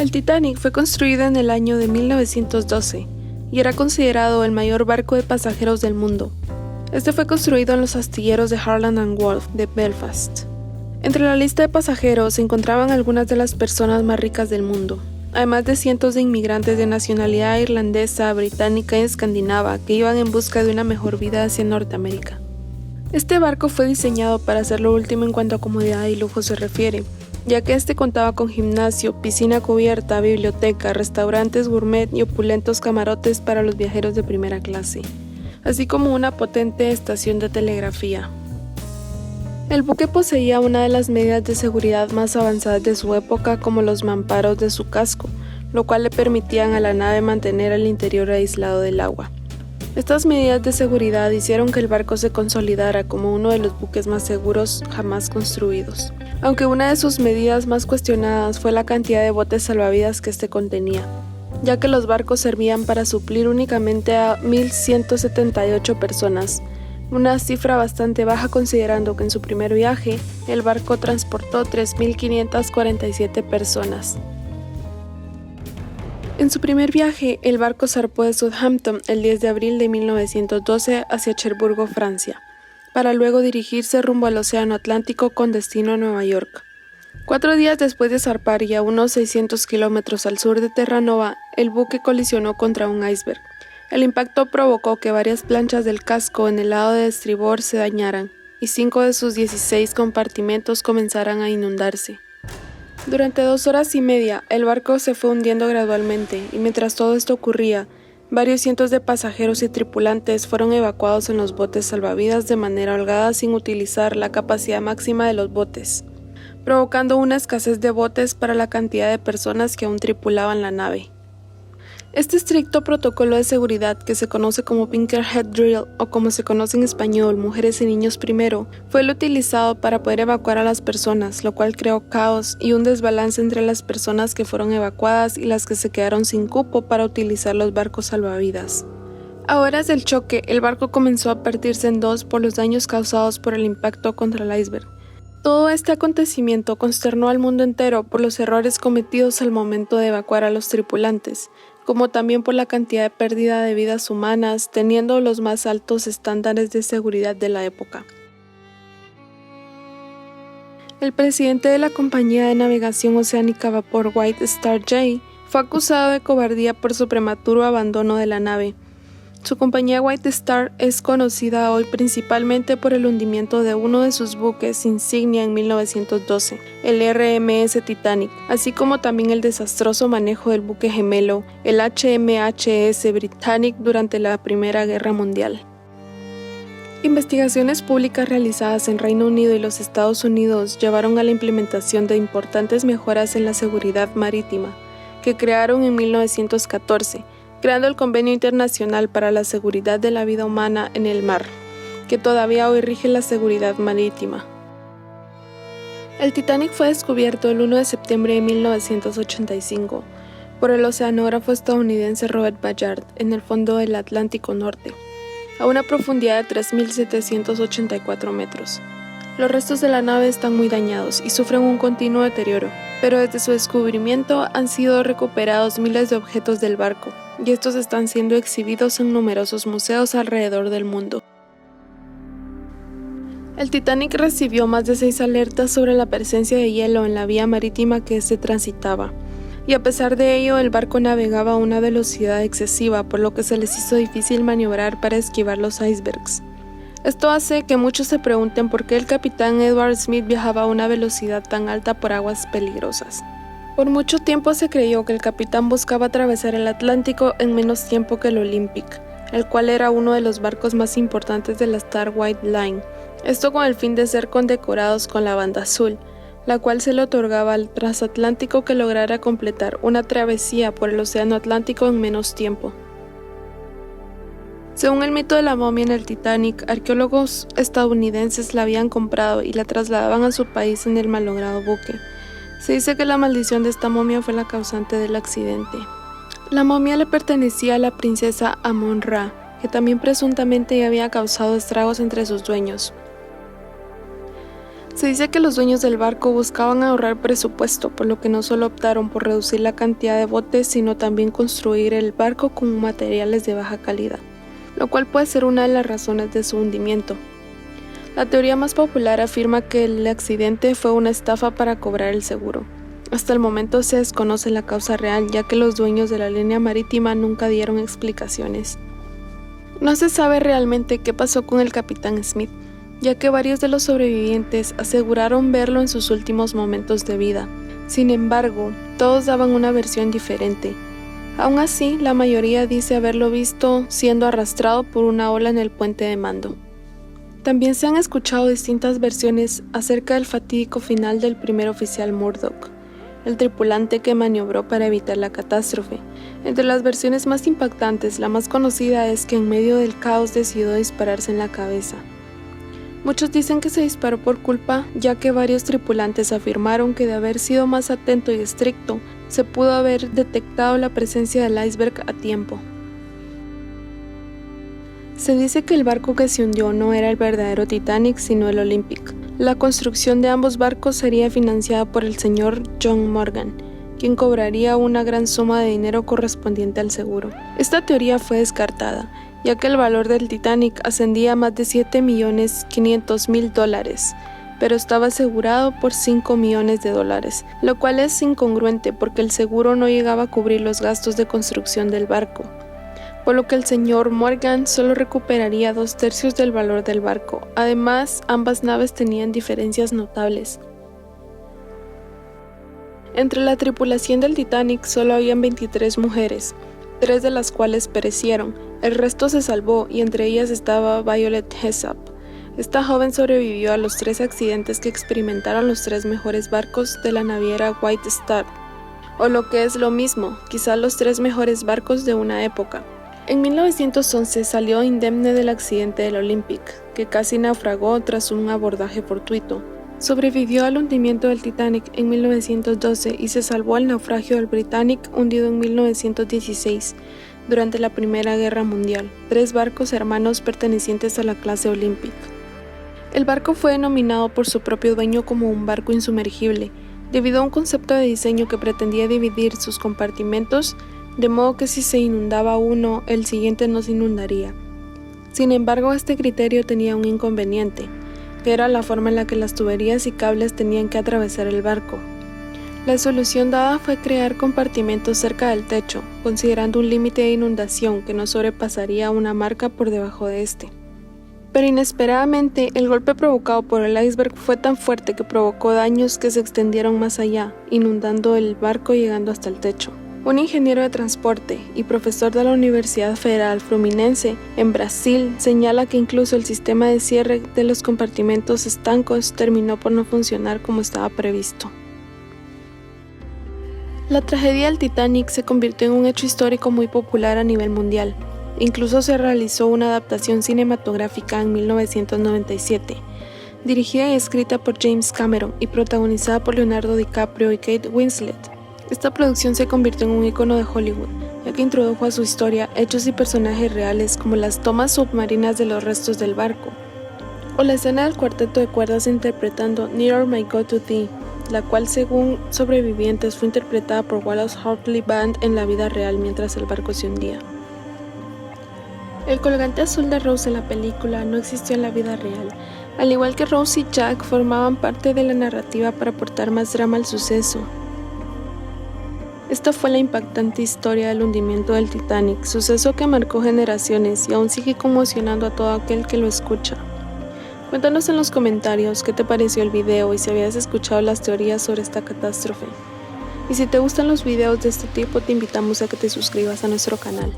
El Titanic fue construido en el año de 1912 y era considerado el mayor barco de pasajeros del mundo. Este fue construido en los astilleros de Harland and Wolff de Belfast. Entre la lista de pasajeros se encontraban algunas de las personas más ricas del mundo, además de cientos de inmigrantes de nacionalidad irlandesa, británica y escandinava que iban en busca de una mejor vida hacia Norteamérica. Este barco fue diseñado para ser lo último en cuanto a comodidad y lujo se refiere, ya que este contaba con gimnasio, piscina cubierta, biblioteca, restaurantes gourmet y opulentos camarotes para los viajeros de primera clase, así como una potente estación de telegrafía. El buque poseía una de las medidas de seguridad más avanzadas de su época, como los mamparos de su casco, lo cual le permitían a la nave mantener el interior aislado del agua. Estas medidas de seguridad hicieron que el barco se consolidara como uno de los buques más seguros jamás construidos, aunque una de sus medidas más cuestionadas fue la cantidad de botes salvavidas que este contenía, ya que los barcos servían para suplir únicamente a 1.178 personas, una cifra bastante baja considerando que en su primer viaje el barco transportó 3.547 personas. En su primer viaje, el barco zarpó de Southampton el 10 de abril de 1912 hacia Cherburgo, Francia, para luego dirigirse rumbo al Océano Atlántico con destino a Nueva York. 4 días después de zarpar y a unos 600 kilómetros al sur de Terranova, el buque colisionó contra un iceberg. El impacto provocó que varias planchas del casco en el lado de estribor se dañaran y 5 de sus 16 compartimentos comenzaran a inundarse. Durante 2 horas y media, el barco se fue hundiendo gradualmente y mientras todo esto ocurría, varios cientos de pasajeros y tripulantes fueron evacuados en los botes salvavidas de manera holgada sin utilizar la capacidad máxima de los botes, provocando una escasez de botes para la cantidad de personas que aún tripulaban la nave. Este estricto protocolo de seguridad, que se conoce como Pinker Head Drill o como se conoce en español Mujeres y Niños Primero, fue el utilizado para poder evacuar a las personas, lo cual creó caos y un desbalance entre las personas que fueron evacuadas y las que se quedaron sin cupo para utilizar los barcos salvavidas. A horas del choque, el barco comenzó a partirse en dos por los daños causados por el impacto contra el iceberg. Todo este acontecimiento consternó al mundo entero por los errores cometidos al momento de evacuar a los tripulantes, como también por la cantidad de pérdida de vidas humanas, teniendo los más altos estándares de seguridad de la época. El presidente de la compañía de navegación oceánica a vapor White Star J fue acusado de cobardía por su prematuro abandono de la nave. Su compañía White Star es conocida hoy principalmente por el hundimiento de uno de sus buques insignia en 1912, el RMS Titanic, así como también el desastroso manejo del buque gemelo, el HMHS Britannic durante la Primera Guerra Mundial. Investigaciones públicas realizadas en Reino Unido y los Estados Unidos llevaron a la implementación de importantes mejoras en la seguridad marítima, que crearon en 1914, creando el Convenio Internacional para la Seguridad de la Vida Humana en el Mar, que todavía hoy rige la seguridad marítima. El Titanic fue descubierto el 1 de septiembre de 1985 por el oceanógrafo estadounidense Robert Ballard en el fondo del Atlántico Norte, a una profundidad de 3.784 metros. Los restos de la nave están muy dañados y sufren un continuo deterioro, pero desde su descubrimiento han sido recuperados miles de objetos del barco, y estos están siendo exhibidos en numerosos museos alrededor del mundo. El Titanic recibió más de 6 alertas sobre la presencia de hielo en la vía marítima que este transitaba, y a pesar de ello el barco navegaba a una velocidad excesiva, por lo que se les hizo difícil maniobrar para esquivar los icebergs. Esto hace que muchos se pregunten por qué el capitán Edward Smith viajaba a una velocidad tan alta por aguas peligrosas. Por mucho tiempo se creyó que el capitán buscaba atravesar el Atlántico en menos tiempo que el Olympic, el cual era uno de los barcos más importantes de la Star White Line, esto con el fin de ser condecorados con la banda azul, la cual se le otorgaba al transatlántico que lograra completar una travesía por el Océano Atlántico en menos tiempo. Según el mito de la momia en el Titanic, arqueólogos estadounidenses la habían comprado y la trasladaban a su país en el malogrado buque. Se dice que la maldición de esta momia fue la causante del accidente. La momia le pertenecía a la princesa Amon-Ra, que también presuntamente había causado estragos entre sus dueños. Se dice que los dueños del barco buscaban ahorrar presupuesto, por lo que no solo optaron por reducir la cantidad de botes, sino también construir el barco con materiales de baja calidad, lo cual puede ser una de las razones de su hundimiento. La teoría más popular afirma que el accidente fue una estafa para cobrar el seguro. Hasta el momento se desconoce la causa real, ya que los dueños de la línea marítima nunca dieron explicaciones. No se sabe realmente qué pasó con el capitán Smith, ya que varios de los sobrevivientes aseguraron verlo en sus últimos momentos de vida. Sin embargo, todos daban una versión diferente. Aún así, la mayoría dice haberlo visto siendo arrastrado por una ola en el puente de mando. También se han escuchado distintas versiones acerca del fatídico final del primer oficial Murdoch, el tripulante que maniobró para evitar la catástrofe. Entre las versiones más impactantes, la más conocida es que en medio del caos decidió dispararse en la cabeza. Muchos dicen que se disparó por culpa, ya que varios tripulantes afirmaron que de haber sido más atento y estricto, se pudo haber detectado la presencia del iceberg a tiempo. Se dice que el barco que se hundió no era el verdadero Titanic, sino el Olympic. La construcción de ambos barcos sería financiada por el señor John Morgan, quien cobraría una gran suma de dinero correspondiente al seguro. Esta teoría fue descartada, ya que el valor del Titanic ascendía a más de $7.500.000, pero estaba asegurado por $5 millones, lo cual es incongruente porque el seguro no llegaba a cubrir los gastos de construcción del barco, por lo que el señor Morgan solo recuperaría 2/3 del valor del barco. Además, ambas naves tenían diferencias notables. Entre la tripulación del Titanic solo habían 23 mujeres, 3 de las cuales perecieron. El resto se salvó y entre ellas estaba Violet Hessap. Esta joven sobrevivió a los 3 accidentes que experimentaron los 3 mejores barcos de la naviera White Star, o lo que es lo mismo, quizá los 3 mejores barcos de una época. En 1911 salió indemne del accidente del Olympic, que casi naufragó tras un abordaje fortuito. Sobrevivió al hundimiento del Titanic en 1912 y se salvó al naufragio del Britannic, hundido en 1916, durante la Primera Guerra Mundial. 3 barcos hermanos pertenecientes a la clase Olympic. El barco fue denominado por su propio dueño como un barco insumergible, debido a un concepto de diseño que pretendía dividir sus compartimentos, de modo que si se inundaba uno, el siguiente no se inundaría. Sin embargo, este criterio tenía un inconveniente, que era la forma en la que las tuberías y cables tenían que atravesar el barco. La solución dada fue crear compartimentos cerca del techo, considerando un límite de inundación que no sobrepasaría una marca por debajo de este. Pero inesperadamente, el golpe provocado por el iceberg fue tan fuerte que provocó daños que se extendieron más allá, inundando el barco llegando hasta el techo. Un ingeniero de transporte y profesor de la Universidad Federal Fluminense en Brasil señala que incluso el sistema de cierre de los compartimentos estancos terminó por no funcionar como estaba previsto. La tragedia del Titanic se convirtió en un hecho histórico muy popular a nivel mundial. Incluso se realizó una adaptación cinematográfica en 1997, dirigida y escrita por James Cameron y protagonizada por Leonardo DiCaprio y Kate Winslet. Esta producción se convirtió en un icono de Hollywood, ya que introdujo a su historia hechos y personajes reales como las tomas submarinas de los restos del barco, o la escena del cuarteto de cuerdas interpretando Nearer My God to Thee, la cual según sobrevivientes fue interpretada por Wallace Hartley Band en la vida real mientras el barco se hundía. El colgante azul de Rose en la película no existió en la vida real, al igual que Rose y Jack formaban parte de la narrativa para aportar más drama al suceso. Esta fue la impactante historia del hundimiento del Titanic, suceso que marcó generaciones y aún sigue conmocionando a todo aquel que lo escucha. Cuéntanos en los comentarios qué te pareció el video y si habías escuchado las teorías sobre esta catástrofe. Y si te gustan los videos de este tipo, te invitamos a que te suscribas a nuestro canal.